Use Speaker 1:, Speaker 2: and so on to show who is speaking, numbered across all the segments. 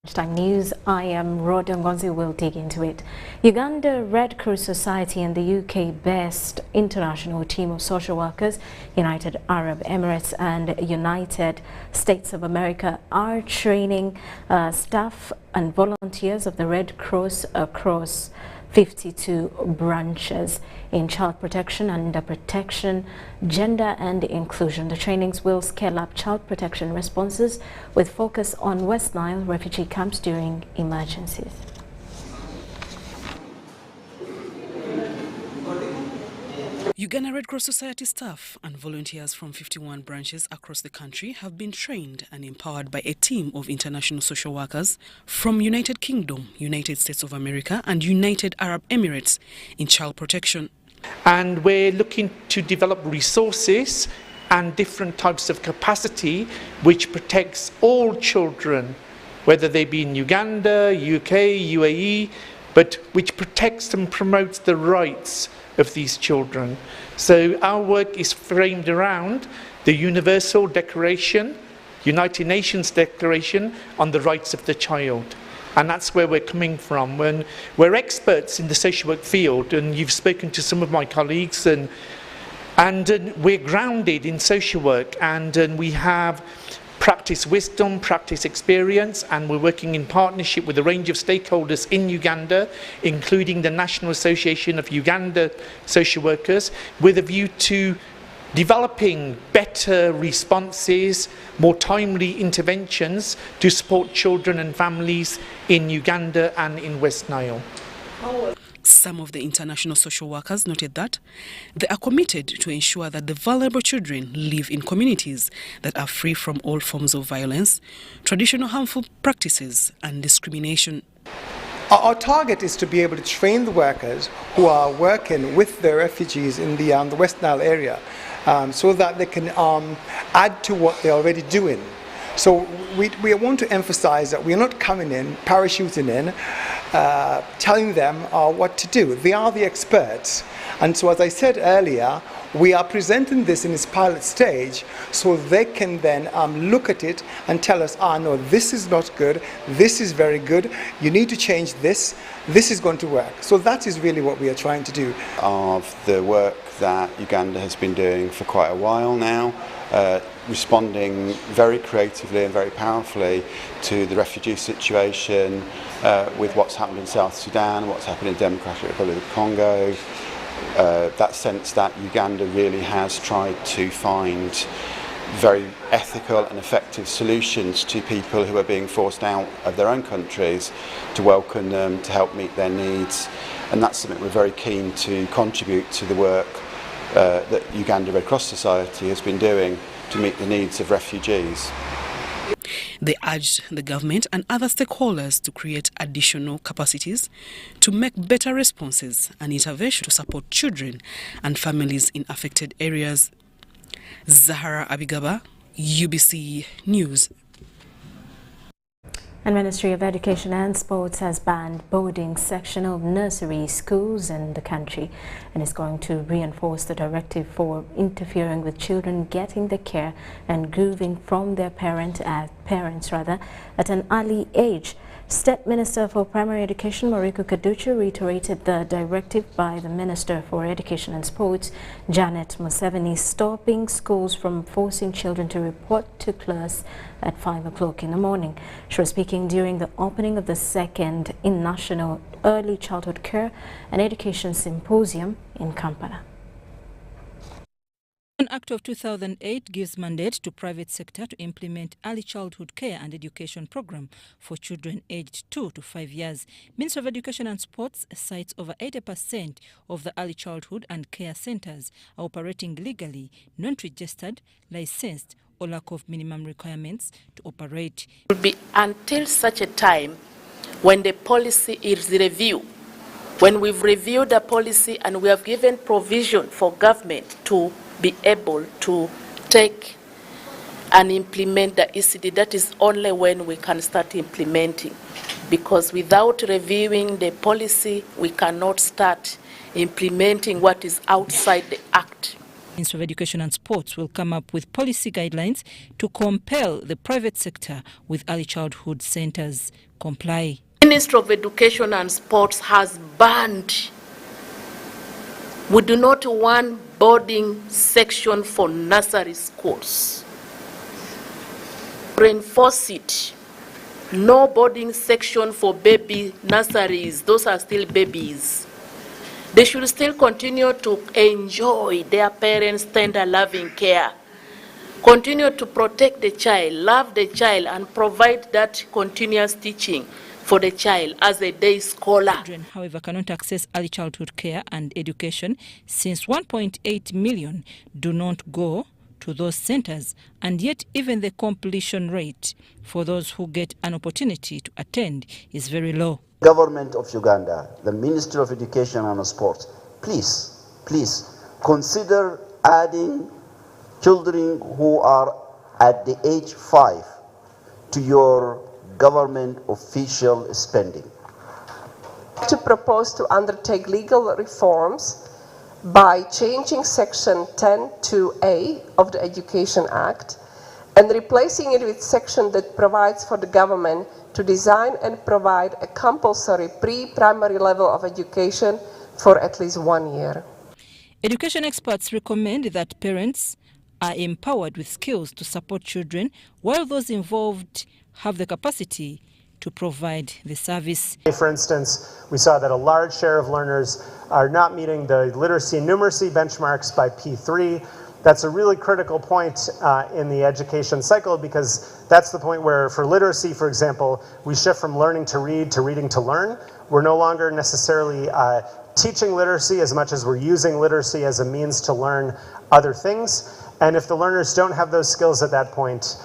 Speaker 1: Time News. I am Rhoda. Ngozi will dig into it. Uganda Red Cross Society and the UK-based international team of social workers, United Arab Emirates and United States of America are training staff and volunteers of the Red Cross across 52 branches in child protection, under protection, gender and inclusion. The trainings will scale up child protection responses with focus on West Nile refugee camps during emergencies.
Speaker 2: Uganda Red Cross Society staff and volunteers from 51 branches across the country have been trained and empowered by a team of international social workers from United Kingdom, United States of America and United Arab Emirates in child protection.
Speaker 3: And we're looking to develop resources and different types of capacity which protects all children, whether they be in Uganda, UK, UAE, but which protects and promotes the rights of these children. So our work is framed around the Universal Declaration, United Nations Declaration on the Rights of the Child. And that's where we're coming from. When we're experts in the social work field, and you've spoken to some of my colleagues, and we're grounded in social work, and we have practice wisdom, practice experience, and we're working in partnership with a range of stakeholders in Uganda, including the National Association of Uganda Social Workers, with a view to developing better responses, more timely interventions to support children and families in Uganda and in West Nile.
Speaker 2: Some of the international social workers noted that they are committed to ensure that the vulnerable children live in communities that are free from all forms of violence, traditional harmful practices and discrimination.
Speaker 4: Our target is to be able to train the workers who are working with the refugees in the West Nile area so that they can add to what they're already doing. So we want to emphasize that we're not coming in, parachuting in, telling them what to do. They are the experts. And so, as I said earlier, we are presenting this in its pilot stage so they can then look at it and tell us, no, this is not good, this is very good, you need to change this, this is going to work. So that is really what we are trying to do.
Speaker 5: Of the work that Uganda has been doing for quite a while now, responding very creatively and very powerfully to the refugee situation with what's happened in South Sudan, what's happened in Democratic Republic of Congo. That sense that Uganda really has tried to find very ethical and effective solutions to people who are being forced out of their own countries, to welcome them, to help meet their needs. And that's something we're very keen to contribute to the work that Uganda Red Cross Society has been doing to meet the needs of refugees.
Speaker 2: They urged the government and other stakeholders to create additional capacities to make better responses and intervention to support children and families in affected areas. Zahara Abigaba, UBC News.
Speaker 1: And Ministry of Education and Sports has banned boarding section of nursery schools in the country and is going to reinforce the directive for interfering with children getting the care and grooming from their parents at an early age. State Minister for Primary Education Mariko Kaduchu reiterated the directive by the Minister for Education and Sports, Janet Museveni, stopping schools from forcing children to report to class at 5 o'clock in the morning. She was speaking during the opening of the second National Early Childhood Care and Education Symposium in Kampala.
Speaker 6: An Act of 2008 gives mandate to private sector to implement early childhood care and education program for children aged 2 to 5 years. Ministry of Education and Sports cites over 80% of the early childhood and care centers are operating legally, non-registered, licensed, or lack of minimum requirements to operate.
Speaker 7: It will be until such a time when the policy is reviewed. When we've reviewed the policy and we have given provision for government to be able to take and implement the ECD, that is only when we can start implementing. Because without reviewing the policy, we cannot start implementing what is outside the Act.
Speaker 6: Ministry of Education and Sports will come up with policy guidelines to compel the private sector with early childhood centers comply.
Speaker 7: Ministry of Education and Sports has banned. We do not want boarding section for nursery schools. Reinforce it. No boarding section for baby nurseries. Those are still babies. They should still continue to enjoy their parents' tender, loving care. Continue to protect the child, love the child, and provide that continuous teaching for the child as a day scholar.
Speaker 6: Children, however, cannot access early childhood care and education since 1.8 million do not go to those centers, and yet even the completion rate for those who get an opportunity to attend is very low.
Speaker 8: Government of Uganda, the Ministry of Education and Sport, please consider adding children who are at the age 5 to your government official spending.
Speaker 9: To propose to undertake legal reforms by changing Section 10(2)(a) of the Education Act and replacing it with section that provides for the government to design and provide a compulsory pre-primary level of education for at least 1 year.
Speaker 6: Education experts recommend that parents are empowered with skills to support children, while those involved have the capacity to provide the service.
Speaker 10: For instance, we saw that a large share of learners are not meeting the literacy and numeracy benchmarks by P3. That's a really critical point in the education cycle, because that's the point where, for literacy, for example, we shift from learning to read to reading to learn. We're no longer necessarily teaching literacy as much as we're using literacy as a means to learn other things. And if the learners don't have those skills at that point,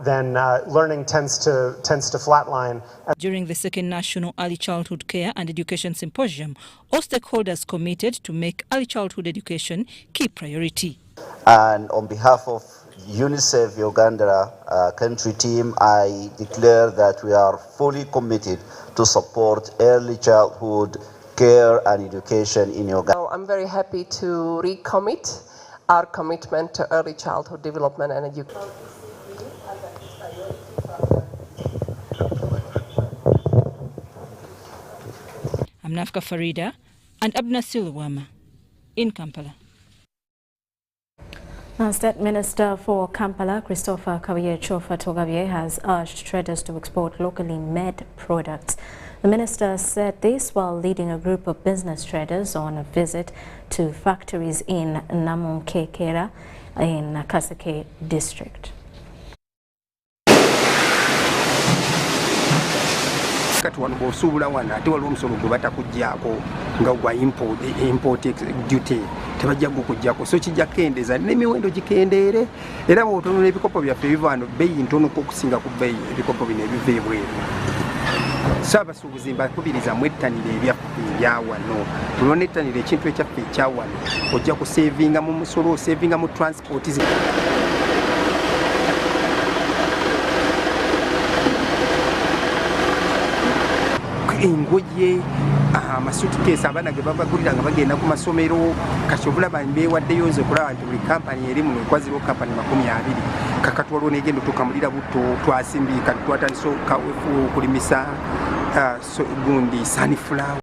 Speaker 10: then learning tends to flatline.
Speaker 6: During the second National Early Childhood Care and Education Symposium, all stakeholders committed to make early childhood education key priority.
Speaker 8: And on behalf of UNICEF Uganda country team, I declare that we are fully committed to support early childhood care and education in Uganda.
Speaker 9: So I'm very happy to recommit our commitment to early childhood development and education.
Speaker 6: I'm Nafka Farida and Abna Silwama in Kampala.
Speaker 1: State Minister for Kampala, Christopher Kawiye Chofa Togavye, has urged traders to export locally made products. The minister said this while leading a group of business traders on a visit to factories in Namunkekera in Kaseke district.
Speaker 11: Kati wano bw'osuubula wano ate waliwo omusolo gwe batakuggyako nga gwa import duty tebajja gukuggyako, so kijja kukendeeza n'emiwendo gikendeere, era bw'otunula ebikopo byaffe ebiva wano bbeeyi ntono okusinga ku bbeeyi ebikopo bino ebiva ebweru. Saabasuubuzi mbakubiriza mwettanire ebyaffe ebya wano, tulona ettanire ekintu ekyaffe ekya wano, ojja kuseevinga mu musolo, oseevinga mu transport. Engoye, amasuitcase abaana ge babagulira nga bagenda ku masomero, kati obulaba mbeewaddeyo nze okulaba nti buli kampani eri muno ekwazirwa kampani 20 kakati waliwo negenda tukamulira butto twasimbika twatandise okulimisa gundi sunflower.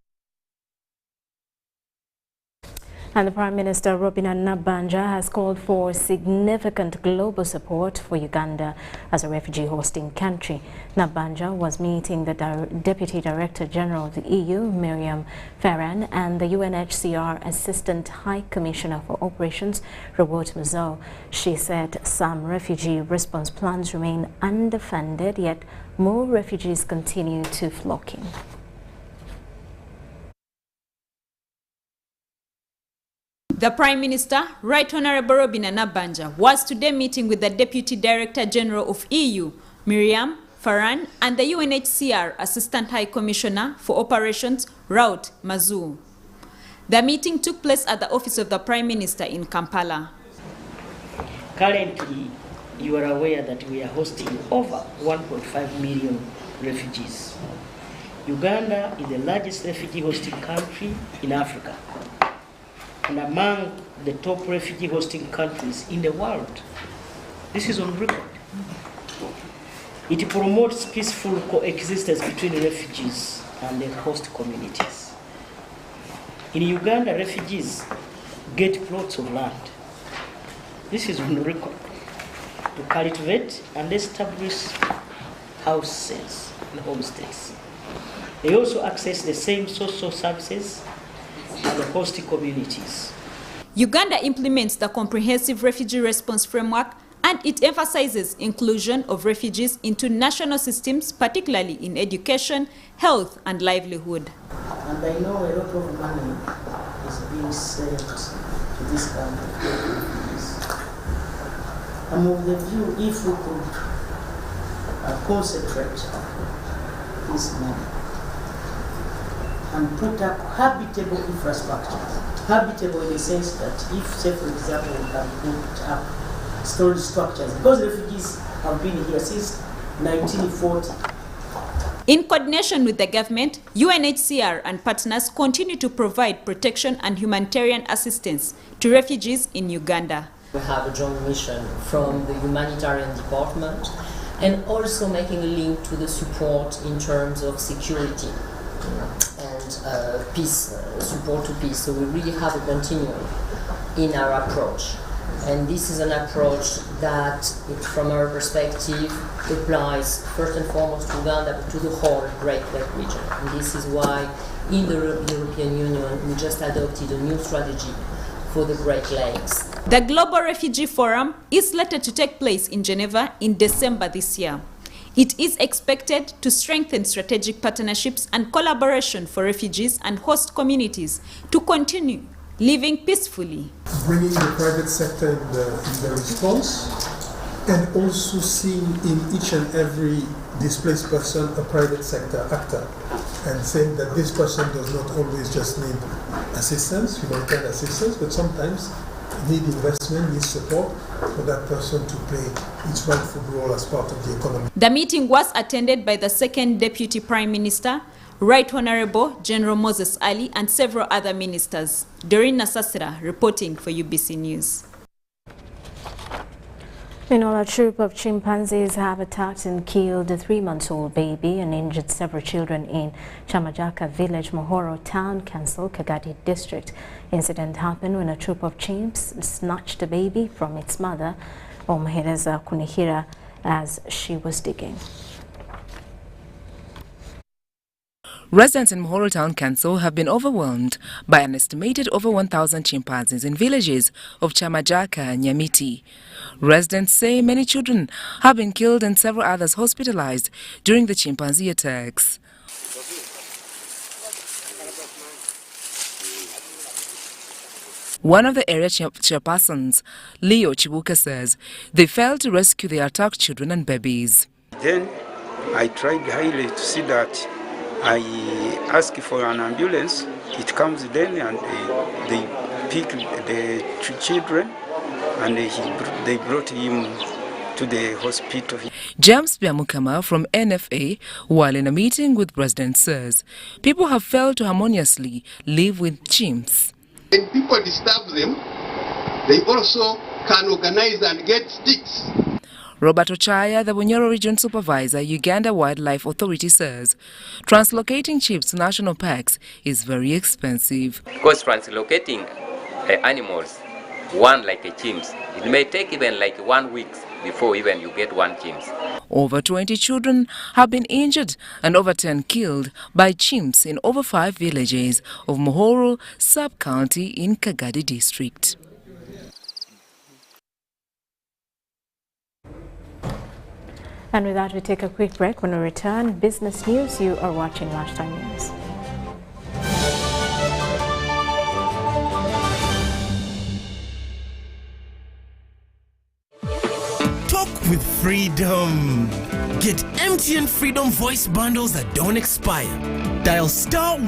Speaker 1: And the Prime Minister, Robina Nabanja, has called for significant global support for Uganda as a refugee hosting country. Nabanja was meeting the Deputy Director General of the EU, Miriam Ferran, and the UNHCR Assistant High Commissioner for Operations, Robert Mazo. She said some refugee response plans remain underfunded, yet more refugees continue to flock in.
Speaker 12: The Prime Minister, Right Honourable Robina Nabanja, was today meeting with the Deputy Director General of EU, Miriam Ferran, and the UNHCR Assistant High Commissioner for Operations, Raut Mazou. The meeting took place at the office of the Prime Minister in Kampala.
Speaker 13: Currently, you are aware that we are hosting over 1.5 million refugees. Uganda is the largest refugee hosting country in Africa. and among the top refugee hosting countries in the world. This is on record. It promotes peaceful coexistence between refugees and the host communities. In Uganda, refugees get plots of land. This is on record, to cultivate and establish houses and homesteads. They also access the same social services as the host communities.
Speaker 12: Uganda implements the comprehensive refugee response framework, and it emphasizes inclusion of refugees into national systems, particularly in education, health, and livelihood.
Speaker 13: And I know a lot of money is being sent to this country. I'm of the view if we could concentrate this money and put up habitable infrastructure. Habitable in the sense that if, say for example, we can put up storage structures, because refugees have been here since 1940.
Speaker 12: In coordination with the government, UNHCR and partners continue to provide protection and humanitarian assistance to refugees in Uganda.
Speaker 14: We have a joint mission from the humanitarian department and also making a link to the support in terms of security and peace, support to peace. So we really have a continuum in our approach. And this is an approach that, from our perspective, applies first and foremost to Uganda, but to the whole Great Lake region. And this is why in the European Union we just adopted a new strategy for the Great Lakes.
Speaker 12: The Global Refugee Forum is slated to take place in Geneva in December this year. It is expected to strengthen strategic partnerships and collaboration for refugees and host communities to continue living peacefully.
Speaker 15: Bringing the private sector in the response, and also seeing in each and every displaced person a private sector actor, and saying that this person does not always just need assistance, humanitarian assistance, but sometimes need investment, need support for that person to play its rightful role as part of the economy.
Speaker 12: The meeting was attended by the second Deputy Prime Minister, Right Honorable General Moses Ali, and several other ministers. Doreen Nasasira reporting for UBC News.
Speaker 1: Meanwhile, a troop of chimpanzees have attacked and killed a 3-month-old baby and injured several children in Chamajaka Village, Mohoro Town Council, Kagadi District. Incident happened when a troop of chimps snatched a baby from its mother, Omahereza Kunihira, as she was digging.
Speaker 16: Residents in Mohoro Town Council have been overwhelmed by an estimated over 1,000 chimpanzees in villages of Chamajaka and Nyamiti. Residents say many children have been killed and several others hospitalized during the chimpanzee attacks. One of the area chairpersons, Leo Chibuka, says they failed to rescue the attacked children and babies.
Speaker 17: Then I tried highly to see that I asked for an ambulance. It comes then and they pick the children and they brought him to the hospital.
Speaker 16: James Biamukama from NFA, while in a meeting with residents, says people have failed to harmoniously live with chimps.
Speaker 18: When people disturb them, they also can organize and get sticks.
Speaker 16: Robert Ochaya, the Bunyoro Region Supervisor, Uganda Wildlife Authority, says translocating chimps to national parks is very expensive.
Speaker 19: Because translocating animals, one like a chimps, it may take even like 1 week before even you get one chimps.
Speaker 16: Over 20 children have been injured and over 10 killed by chimps in over 5 villages of Mohoro sub-county in Kagadi district.
Speaker 1: And with that, we take a quick break. When we return, business news. You are watching Lunchtime News.
Speaker 20: Talk with freedom. Get MTN Freedom voice bundles that don't expire. Dial *100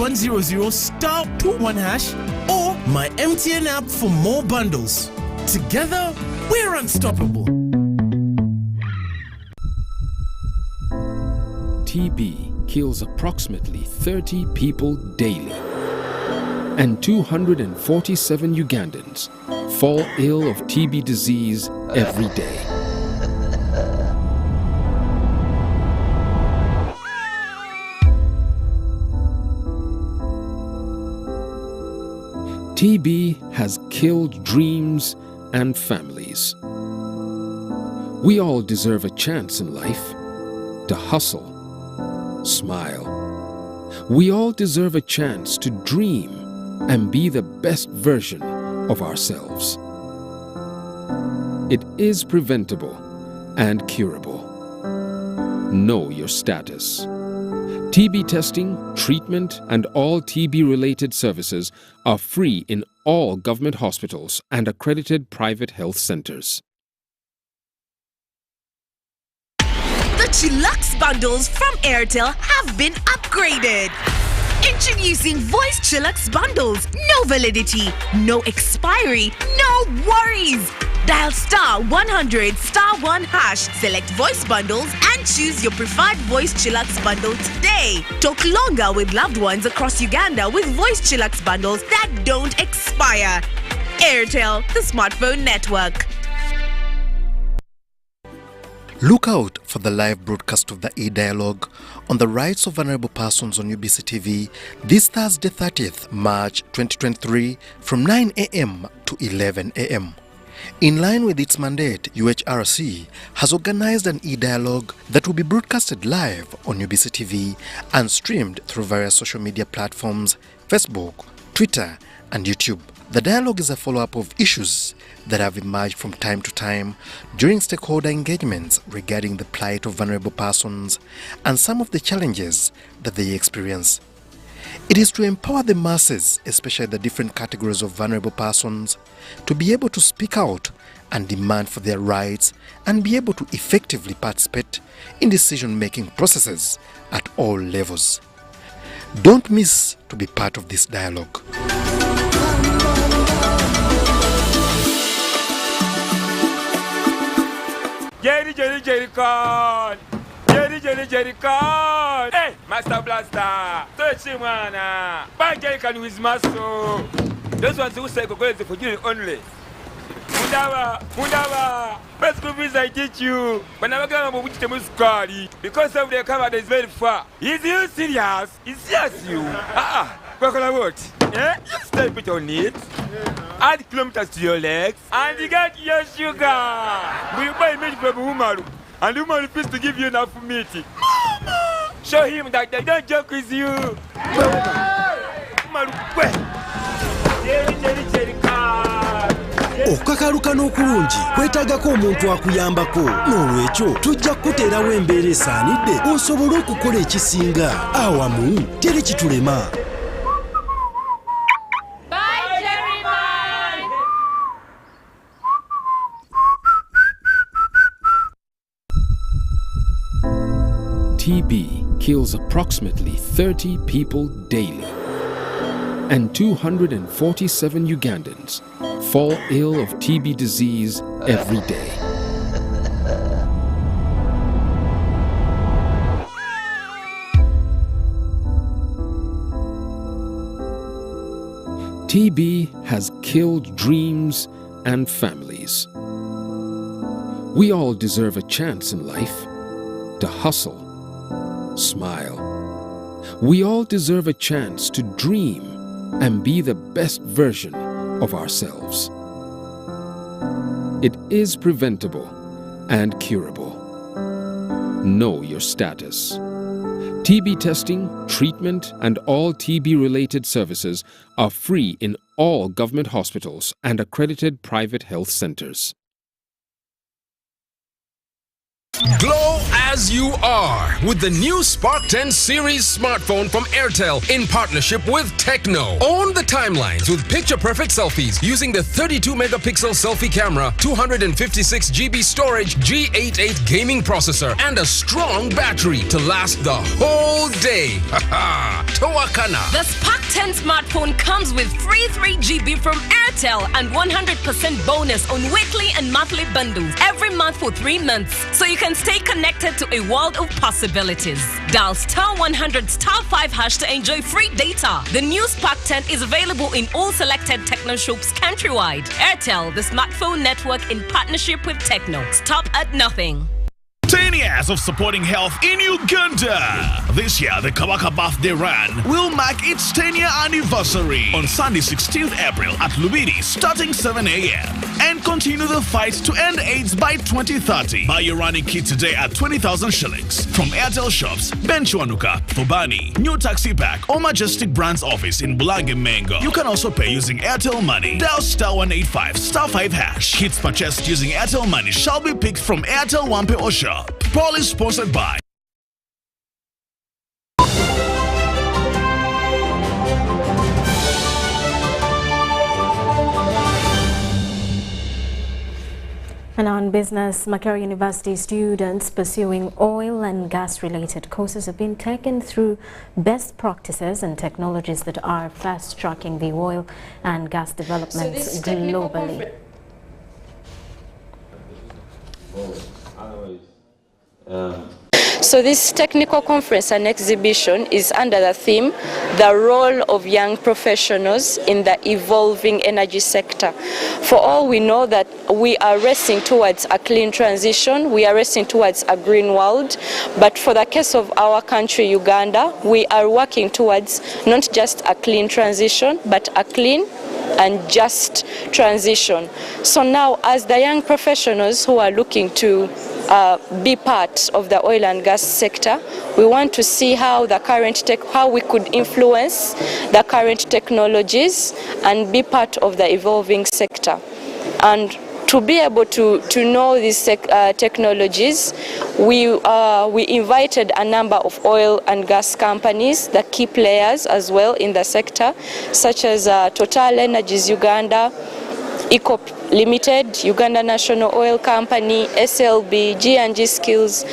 Speaker 20: *21 hash or my MTN app for more bundles. Together, we're unstoppable.
Speaker 21: TB kills approximately 30 people daily. and 247 Ugandans fall ill of TB disease every day. TB has killed dreams and families. We all deserve a chance in life to hustle, smile. We all deserve a chance to dream and be the best version of ourselves. It is preventable and curable. Know your status. TB testing, treatment, and all TB-related services are free in all government hospitals and accredited private health centers.
Speaker 22: The Chilux bundles from Airtel have been upgraded. Introducing Voice Chilux bundles. No validity, no expiry, no worries. Dial *100 *1 hash, select voice bundles and choose your preferred Voice Chilux bundle today. Talk longer with loved ones across Uganda with Voice Chilux bundles that don't expire. Airtel, the smartphone network.
Speaker 23: Look out for the live broadcast of the e-dialogue on the rights of vulnerable persons on UBC TV this Thursday 30th March 2023 from 9 a.m. to 11 a.m. In line with its mandate, UHRC has organized an e-dialogue that will be broadcasted live on UBC TV and streamed through various social media platforms, Facebook, Twitter, and YouTube. The dialogue is a follow-up of issues that have emerged from time to time during stakeholder engagements regarding the plight of vulnerable persons and some of the challenges that they experience. It is to empower the masses, especially the different categories of vulnerable persons, to be able to speak out and demand for their rights and be able to effectively participate in decision-making processes at all levels. Don't miss to be part of this dialogue.
Speaker 24: Jerry con. Jerry con. Hey, Master Blaster. Touch him, man. Bang Jerry con with muscle. Those ones who say go for you only. Mundawa. First school fees I teach you. When I'm going to the school, because of the camera is very far. Is you serious? Is serious you? What? Yeah? You step it on it. Add kilometers to your legs. And you get your sugar. We buy meat from Umaru. And Umaru refuse to give you enough meat. Mama! Show him that they don't joke with you. Umaru, Jerry car.
Speaker 25: Okukakaluka n'okulungi kwetaagako omuntu akuyambako n'olwekyo tujja kukuteerawo embeera esaanidde osobole okukola ekisinga awamu teri kitulema.
Speaker 21: TB kills approximately 30 people daily, and 247 Ugandans fall ill of TB disease every day. TB has killed dreams and families. We all deserve a chance in life to hustle, smile. We all deserve a chance to dream and be the best version of ourselves. It is preventable and curable. Know your status. TB testing, treatment, and all TB-related services are free in all government hospitals and accredited private health centers.
Speaker 26: Glow as you are with the new Spark 10 series smartphone from Airtel in partnership with Techno. Own the timelines with picture-perfect selfies using the 32-megapixel selfie camera, 256GB storage, G88 gaming processor, and a strong battery to last the whole day. Haha! Towakana.
Speaker 22: The Spark 10 smartphone comes with free 3GB from Airtel and 100% bonus on weekly and monthly bundles every month for 3 months. So you can stay connected to
Speaker 2: a world of possibilities. Dial star 100 star 5 hash to enjoy free data. The new Spark 10 is available in all selected Techno shops countrywide. Airtel, the smartphone network in partnership with Techno. Stop at nothing.
Speaker 3: 10 years of supporting health in Uganda. This year, the Kabaka Birthday Run will mark its 10-year anniversary on Sunday, 16th April at Lubidi, starting 7 a.m. And continue the fight to end AIDS by 2030. Buy your running kit today at 20,000 shillings from Airtel shops, Benchuanuka, Fubani, New Taxi Pack, or Majestic Brands office in Bulange Mengo. You can also pay using Airtel Money. Dial star 185 star 5 hash. Kits purchased using Airtel Money shall be picked from Airtel Wampe or Shop. Paul is sponsored by
Speaker 1: And on business, Macquarie University students pursuing oil and gas related courses have been taken through best practices and technologies that are fast tracking the oil and gas developments globally.
Speaker 4: So this technical conference and exhibition is under the theme, the role of young professionals in the evolving energy sector. For all we know that we are racing towards a clean transition, we are racing towards a green world, but for the case of our country, Uganda, we are working towards not just a clean transition, but a clean and just transition. So now, as the young professionals who are looking to be part of the oil and gas sector, we want to see how the current how we could influence the current technologies and be part of the evolving sector. And to be able to know these technologies, we invited a number of oil and gas companies, the key players as well in the sector, such as Total Energies Uganda, ECOP Limited, Uganda National Oil Company, SLB, G&G Skills,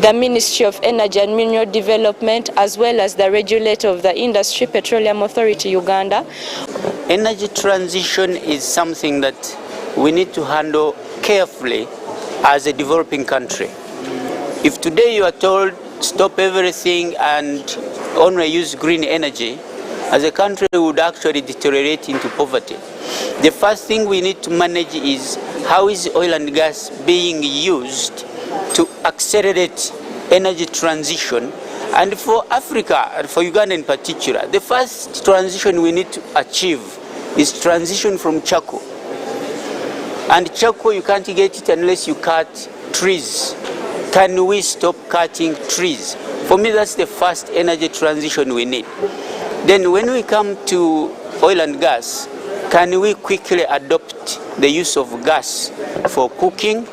Speaker 4: the Ministry of Energy and Mineral Development, as well as the regulator of the industry, Petroleum Authority Uganda.
Speaker 5: Energy transition is something that we need to handle carefully as a developing country. If today you are told stop everything and only use green energy, as a country we would actually deteriorate into poverty. The first thing we need to manage is how is oil and gas being used to accelerate energy transition. And for Africa, and for Uganda in particular, the first transition we need to achieve is transition from charcoal. And charcoal, you can't get it unless you cut trees. Can we stop cutting trees? For me, that's the first energy transition we need. Then when we come to oil and gas, can we quickly adopt the use of gas for cooking?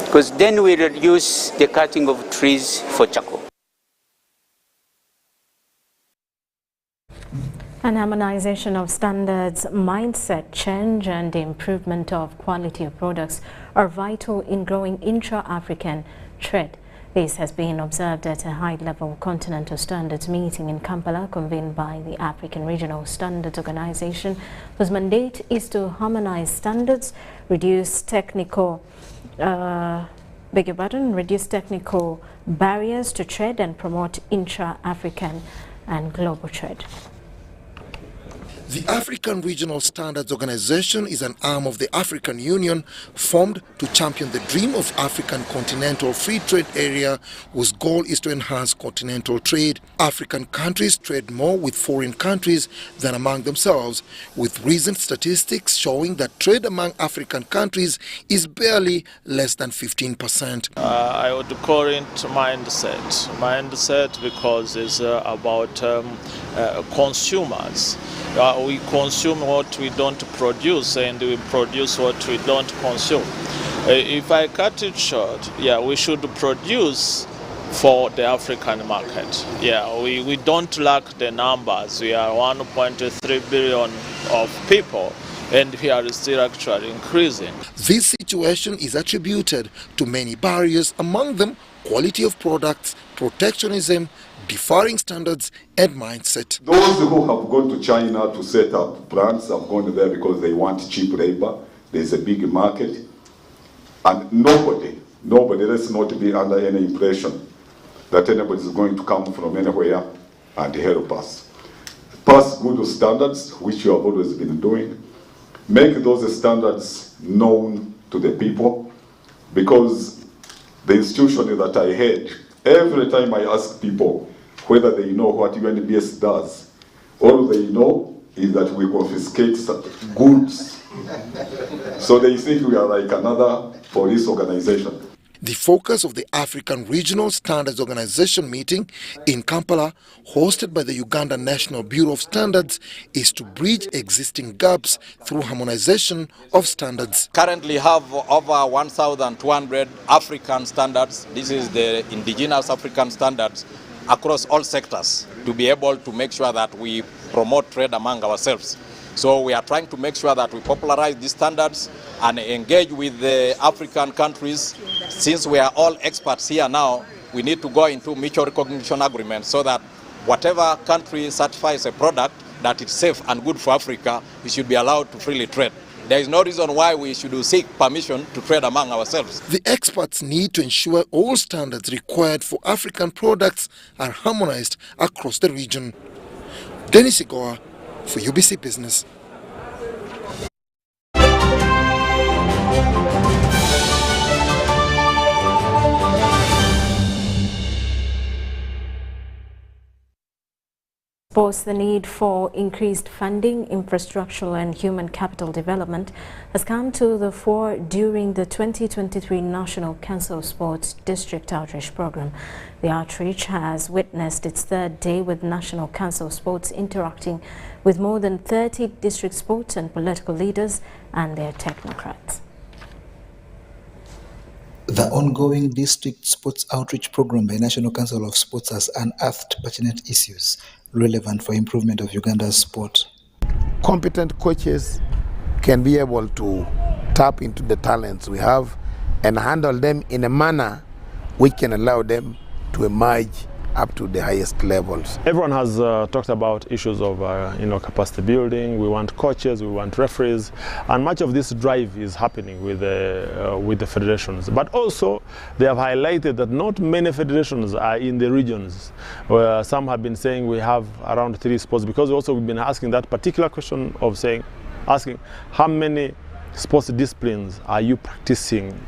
Speaker 5: Because then we reduce the cutting of trees for charcoal.
Speaker 1: An harmonization of standards, mindset change and improvement of quality of products are vital in growing intra-African trade. This has been observed at a high-level Continental Standards meeting in Kampala convened by the African Regional Standards Organization, whose mandate is to harmonize standards, reduce technical barriers to trade and promote intra-African and global trade.
Speaker 23: The African Regional Standards Organization is an arm of the African Union formed to champion the dream of African Continental Free Trade Area, whose goal is to enhance continental trade. African countries trade more with foreign countries than among themselves, with recent statistics showing that trade among African countries is barely less than 15%.
Speaker 7: I would call it mindset because it's about consumers. We consume what we don't produce and we produce what we don't consume. If I cut it short, we should produce for the African market. We don't lack the numbers. We are 1.3 billion of people and we are still actually increasing.
Speaker 23: This situation is attributed to many barriers, among them quality of products, protectionism, differing standards and mindset.
Speaker 10: Those who have gone to China to set up plants have gone there because they want cheap labor. There's a big market and nobody nobody, let's not be under any impression that anybody is going to come from anywhere and help us. Pass good standards, which you have always been doing. Make those standards known to the people, because the institution that I had, every time I ask people whether they know what UNBS does, all they know is that we confiscate goods. So they think we are like another police organization.
Speaker 23: The focus of the African Regional Standards Organization meeting in Kampala, hosted by the Uganda National Bureau of Standards, is to bridge existing gaps through harmonization of standards.
Speaker 6: Currently have over 1,200 African standards. This is the indigenous African standards across all sectors, to be able to make sure that we promote trade among ourselves. So we are trying to make sure that we popularize these standards and engage with the African countries. Since we are all experts here now, we need to go into mutual recognition agreements so that whatever country certifies a product that is safe and good for Africa, we should be allowed to freely trade. There is no reason why we should seek permission to trade among ourselves.
Speaker 23: The experts need to ensure all standards required for African products are harmonized across the region. Dennis Igoa for UBC Business.
Speaker 1: Both the need for increased funding, infrastructural and human capital development has come to the fore during the 2023 National Council of Sports District Outreach Program. The outreach has witnessed its third day, with National Council of Sports interacting with more than 30 district sports and political leaders and their technocrats.
Speaker 8: The ongoing district sports outreach program by National Council of Sports has unearthed pertinent issues relevant for improvement of Uganda's sport.
Speaker 9: Competent coaches can be able to tap into the talents we have and handle them in a manner which can allow them to emerge up to the highest levels.
Speaker 11: Everyone has talked about issues of capacity building. We want coaches, we want referees, and much of this drive is happening with the federations. But also, they have highlighted that not many federations are in the regions. Where some have been saying we have around 3 sports, because also we've been asking that particular question of asking how many sports disciplines are you practicing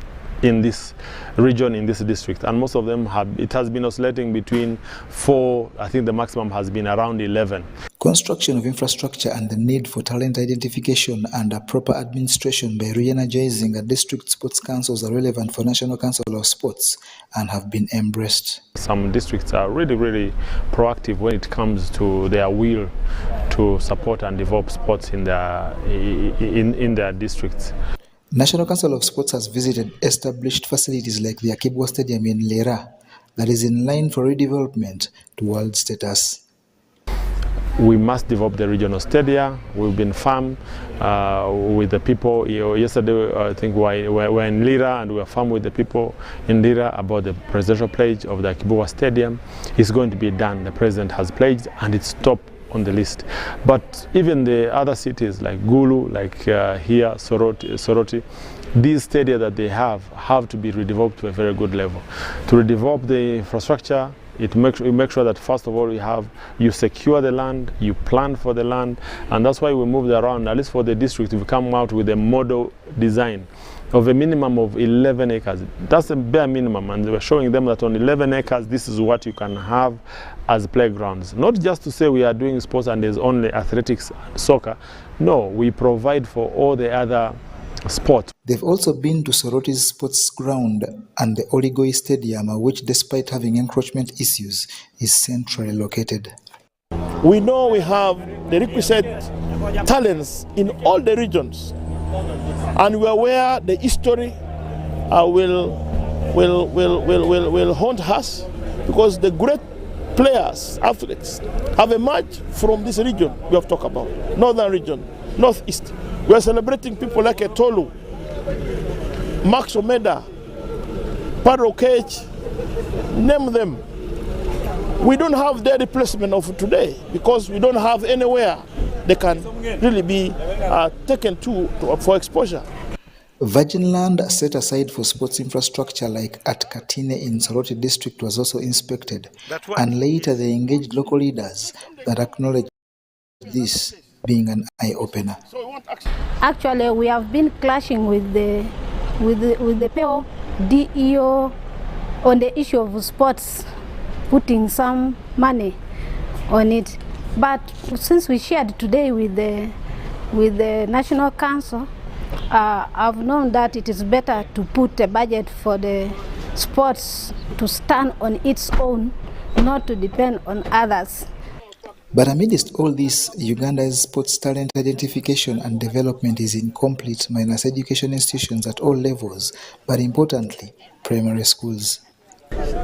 Speaker 11: in this region, in this district, and most of them it has been oscillating between 4, I think the maximum has been around 11.
Speaker 8: Construction of infrastructure and the need for talent identification and a proper administration by re-energizing a district sports councils are relevant for National Council of Sports and have been embraced.
Speaker 11: Some districts are really proactive when it comes to their will to support and develop sports in their districts.
Speaker 8: National Council of Sports has visited established facilities like the Akibwa Stadium in Lera that is in line for redevelopment to world status.
Speaker 11: We must develop the regional stadia. We've been firm with the people. Yesterday, I think we were in Lira, and we were firm with the people in Lira about the presidential pledge of the Akibwa Stadium. It's going to be done. The president has pledged, and it's top on the list. But even the other cities like Gulu, like here, Soroti, these stadia that they have to be redeveloped to a very good level. To redevelop the infrastructure, you make sure that first of all you secure the land, you plan for the land, and that's why we moved around. At least for the district, we've come out with a model design of a minimum of 11 acres. That's the bare minimum, and we're showing them that on 11 acres, this is what you can have as playgrounds. Not just to say we are doing sports and there's only athletics, soccer. No, we provide for all the other sports.
Speaker 8: They've also been to Soroti's sports ground and the Oligoi Stadium, which, despite having encroachment issues, is centrally located.
Speaker 9: We know we have the requisite talents in all the regions, and we are aware the history will haunt us, because the great players, athletes, have emerged from this region we have talked about, northern region, northeast. We are celebrating people like Etolu, Max Omeda, Paro Cage, name them. We don't have their replacement of today, because we don't have anywhere they can really be taken to for exposure.
Speaker 8: Virgin land set aside for sports infrastructure like at Katine in Soroti district was also inspected, and later they engaged local leaders that acknowledged this being an eye-opener.
Speaker 12: Actually, we have been clashing with the PO, DEO on the issue of sports, putting some money on it. But since we shared today with the National Council, I've known that it is better to put a budget for the sports to stand on its own, not to depend on others.
Speaker 8: But amidst all this, Uganda's sports talent identification and development is incomplete minus education institutions at all levels, but importantly, primary schools.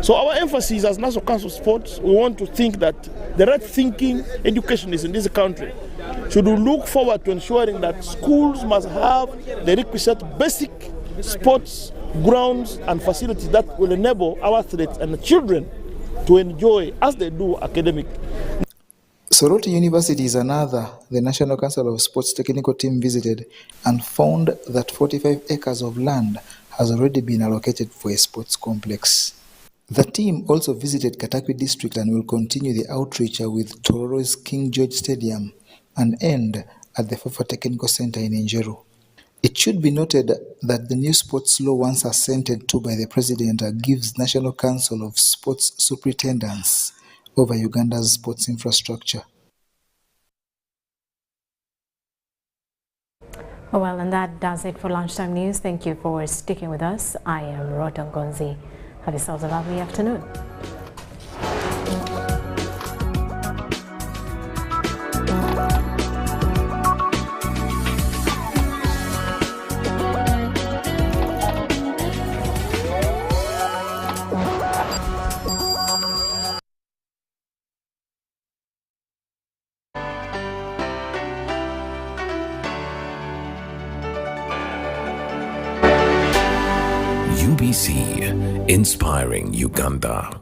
Speaker 9: So our emphasis as National Council of Sports, we want to think that the right thinking educationists in this country should look forward to ensuring that schools must have the requisite basic sports grounds and facilities that will enable our athletes and the children to enjoy, as they do, academic.
Speaker 8: Soroti University is another the National Council of Sports technical team visited and found that 45 acres of land has already been allocated for a sports complex. The team also visited Katakwi district and will continue the outreach with Tororo's King George Stadium and end at the Fafa Technical Center in Njeru. It should be noted that the new sports law, once assented to by the President, gives National Council of Sports superintendents over Uganda's sports infrastructure.
Speaker 1: Well, and that does it for Lunchtime News. Thank you for sticking with us. I am Rhoda Ngozi. Have yourselves a lovely afternoon.
Speaker 13: UBC, inspiring Uganda.